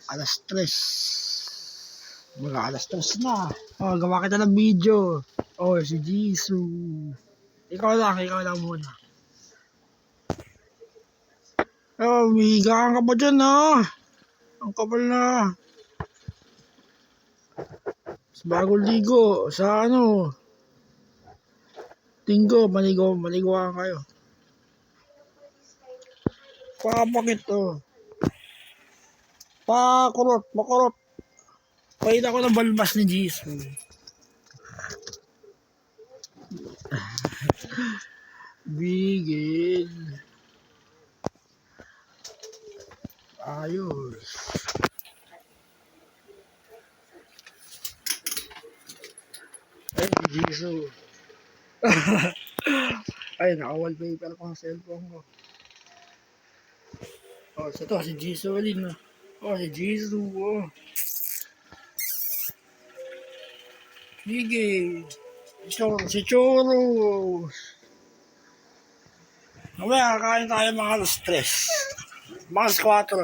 Alas 3. Mga alas 3 na. Oh, gawa kita ng video. Oh, si Jisoo. Ikaw lang muna. Oh, umihiga ka pa dyan, ha? Ang kapal na. Sa bagong ligo, sa ano? Tinggo, maligoan kayo. Papakit, oh. Makurot. Pahit ako ng balbas ni Jisoo. Bigil. Ayos. Ay, si Jisoo. Ay, naka-wallpaper ko ang cellphone ko. Oh, ito, si Jisoo ulit, no? Oh, si Jisoo, oh. Sige. Si Choro. Mamaya, kakain tayo mga alas 3. Mga alas 4.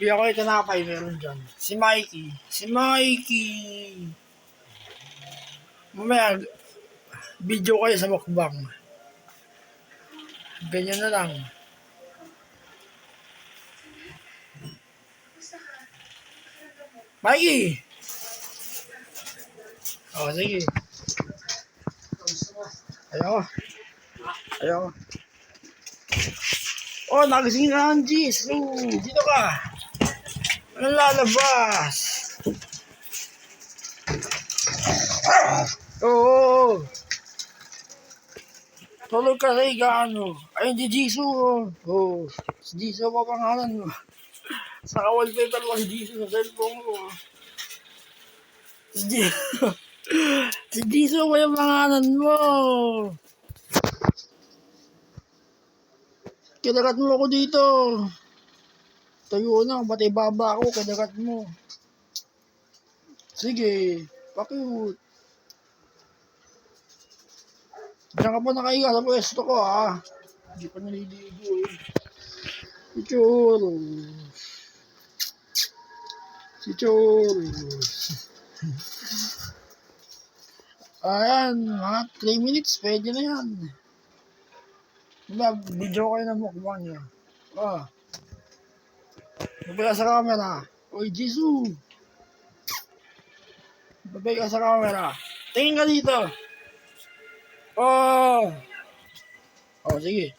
Hindi ako itinapay, meron dyan. Si Mikey. Mamaya, video kayo sa mukbang. Ganyan na lang. Mikey! Oh, sige. Ayaw. Oh, nagising na ang Jisoo. Dito ka. Anong lalabas? Oo. Tulog ka sa ano. Ayun si Jisoo. Oh. Si Jisoo pa pangalan mo. Sa wallpaper mo si Jisoo sa cellphone mo. Si Jisoo. Si Jisoo pa yung pangalan mo. Kinagat mo ako dito. Tayo na, pati baba ako, kinagat mo. Sige, pakute. Diyan ka pa nakahiga sa pwesto ko, ha? Hindi pa naliligo, eh. Si Choros. Ayan, mga 3 minutes, pwede na yan. Diba, video kayo ng mukbang niya. Oh. Babay ka sa camera. Oy, Jisoo. Babay ka sa camera. Tingin ka dito. Oh. Oh, sige.